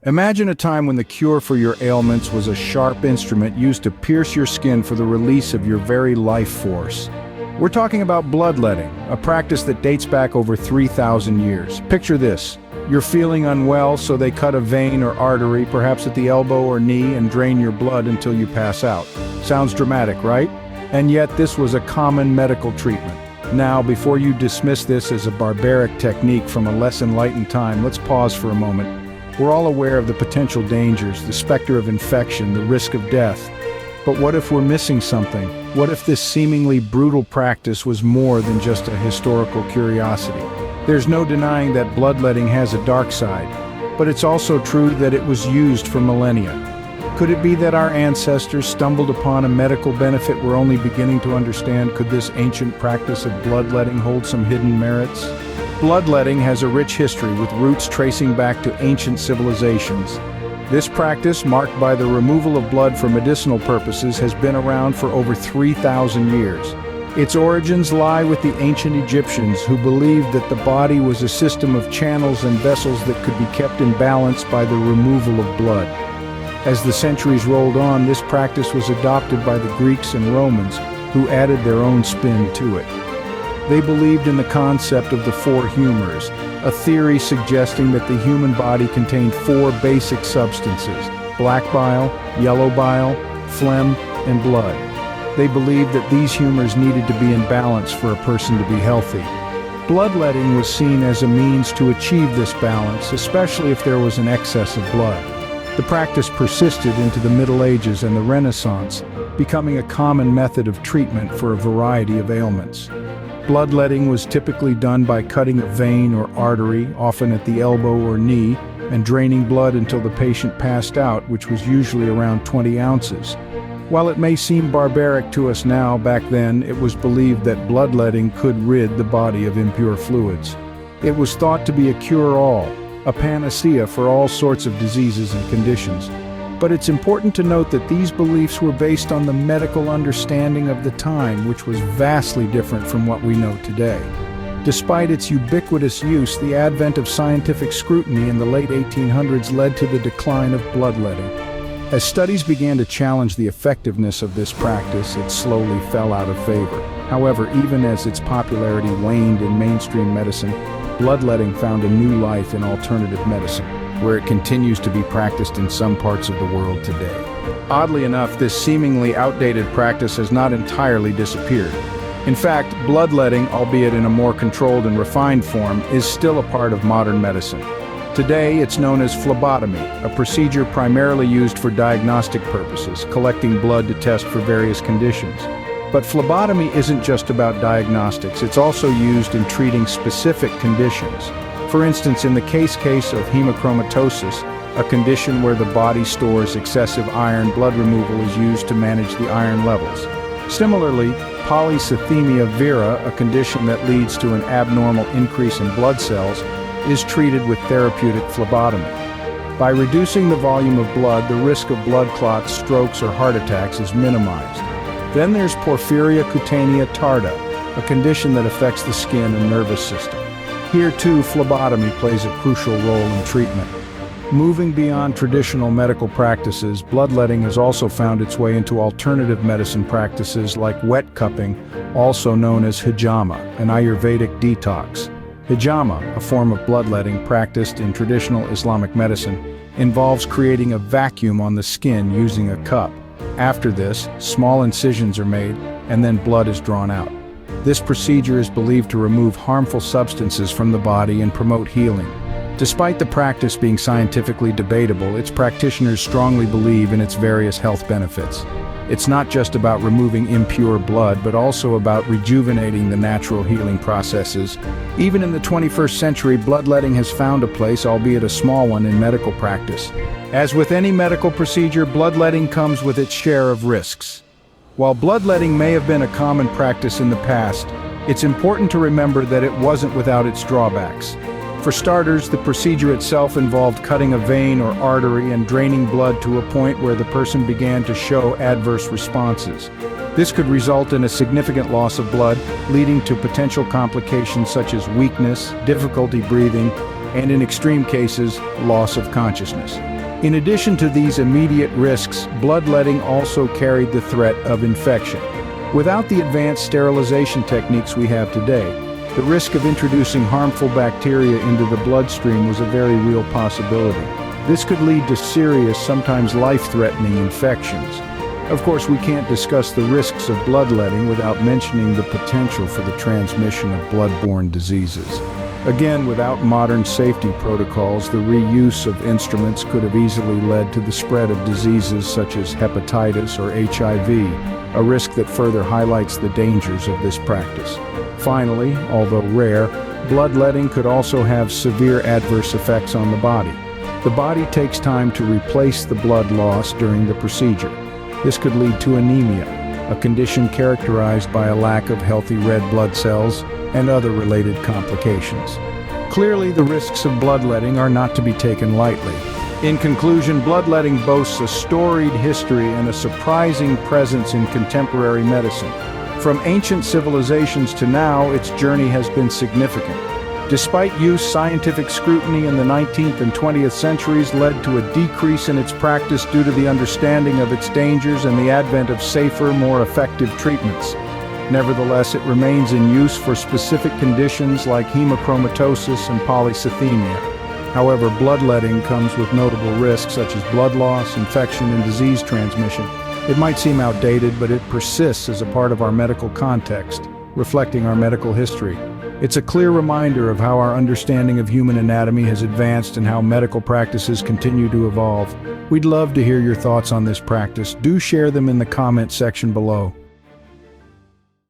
Imagine a time when the cure for your ailments was a sharp instrument used to pierce your skin for the release of your very life force. We're talking about bloodletting, a practice that dates back over 3,000 years. Picture this. You're feeling unwell, so they cut a vein or artery, perhaps at the elbow or knee, and drain your blood until you pass out. Sounds dramatic, right? And yet this was a common medical treatment. Now, before you dismiss this as a barbaric technique from a less enlightened time, let's pause for a moment. We're all aware of the potential dangers, the specter of infection, the risk of death. But what if we're missing something? What if this seemingly brutal practice was more than just a historical curiosity? There's no denying that bloodletting has a dark side, but it's also true that it was used for millennia. Could it be that our ancestors stumbled upon a medical benefit we're only beginning to understand? Could this ancient practice of bloodletting hold some hidden merits? Bloodletting has a rich history with roots tracing back to ancient civilizations. This practice, marked by the removal of blood for medicinal purposes, has been around for over 3,000 years. Its origins lie with the ancient Egyptians, who believed that the body was a system of channels and vessels that could be kept in balance by the removal of blood. As the centuries rolled on, this practice was adopted by the Greeks and Romans, who added their own spin to it. They believed in the concept of the four humors, a theory suggesting that the human body contained four basic substances: black bile, yellow bile, phlegm, and blood. They believed that these humors needed to be in balance for a person to be healthy. Bloodletting was seen as a means to achieve this balance, especially if there was an excess of blood. The practice persisted into the Middle Ages and the Renaissance, becoming a common method of treatment for a variety of ailments. Bloodletting was typically done by cutting a vein or artery, often at the elbow or knee, and draining blood until the patient passed out, which was usually around 20 ounces. While it may seem barbaric to us now, back then it was believed that bloodletting could rid the body of impure fluids. It was thought to be a cure-all, a panacea for all sorts of diseases and conditions. But it's important to note that these beliefs were based on the medical understanding of the time, which was vastly different from what we know today. Despite its ubiquitous use, the advent of scientific scrutiny in the late 1800s led to the decline of bloodletting. As studies began to challenge the effectiveness of this practice, it slowly fell out of favor. However, even as its popularity waned in mainstream medicine, bloodletting found a new life in alternative medicine, where it continues to be practiced in some parts of the world today. Oddly enough, this seemingly outdated practice has not entirely disappeared. In fact, bloodletting, albeit in a more controlled and refined form, is still a part of modern medicine. Today, it's known as phlebotomy, a procedure primarily used for diagnostic purposes, collecting blood to test for various conditions. But phlebotomy isn't just about diagnostics, it's also used in treating specific conditions. For instance, in the case of hemochromatosis, a condition where the body stores excessive iron, blood removal is used to manage the iron levels. Similarly, polycythemia vera, a condition that leads to an abnormal increase in blood cells, is treated with therapeutic phlebotomy. By reducing the volume of blood, the risk of blood clots, strokes, or heart attacks is minimized. Then there's porphyria cutanea tarda, a condition that affects the skin and nervous system. Here too, phlebotomy plays a crucial role in treatment. Moving beyond traditional medical practices, bloodletting has also found its way into alternative medicine practices like wet cupping, also known as hijama, an Ayurvedic detox. Hijama, a form of bloodletting practiced in traditional Islamic medicine, involves creating a vacuum on the skin using a cup. After this, small incisions are made, and then blood is drawn out. This procedure is believed to remove harmful substances from the body and promote healing. Despite the practice being scientifically debatable, its practitioners strongly believe in its various health benefits. It's not just about removing impure blood, but also about rejuvenating the natural healing processes. Even in the 21st century, bloodletting has found a place, albeit a small one, in medical practice. As with any medical procedure, bloodletting comes with its share of risks. While bloodletting may have been a common practice in the past, it's important to remember that it wasn't without its drawbacks. For starters, the procedure itself involved cutting a vein or artery and draining blood to a point where the person began to show adverse responses. This could result in a significant loss of blood, leading to potential complications such as weakness, difficulty breathing, and in extreme cases, loss of consciousness. In addition to these immediate risks, bloodletting also carried the threat of infection. Without the advanced sterilization techniques we have today, the risk of introducing harmful bacteria into the bloodstream was a very real possibility. This could lead to serious, sometimes life-threatening infections. Of course, we can't discuss the risks of bloodletting without mentioning the potential for the transmission of blood-borne diseases. Again, without modern safety protocols, the reuse of instruments could have easily led to the spread of diseases such as hepatitis or HIV, a risk that further highlights the dangers of this practice. Finally, although rare, bloodletting could also have severe adverse effects on the body. The body takes time to replace the blood lost during the procedure. This could lead to anemia, a condition characterized by a lack of healthy red blood cells and other related complications. Clearly, the risks of bloodletting are not to be taken lightly. In conclusion, bloodletting boasts a storied history and a surprising presence in contemporary medicine. From ancient civilizations to now, its journey has been significant. Despite use, scientific scrutiny in the 19th and 20th centuries led to a decrease in its practice due to the understanding of its dangers and the advent of safer, more effective treatments. Nevertheless, it remains in use for specific conditions like hemochromatosis and polycythemia. However, bloodletting comes with notable risks such as blood loss, infection, and disease transmission. It might seem outdated, but it persists as a part of our medical context, reflecting our medical history. It's a clear reminder of how our understanding of human anatomy has advanced and how medical practices continue to evolve. We'd love to hear your thoughts on this practice. Do share them in the comment section below.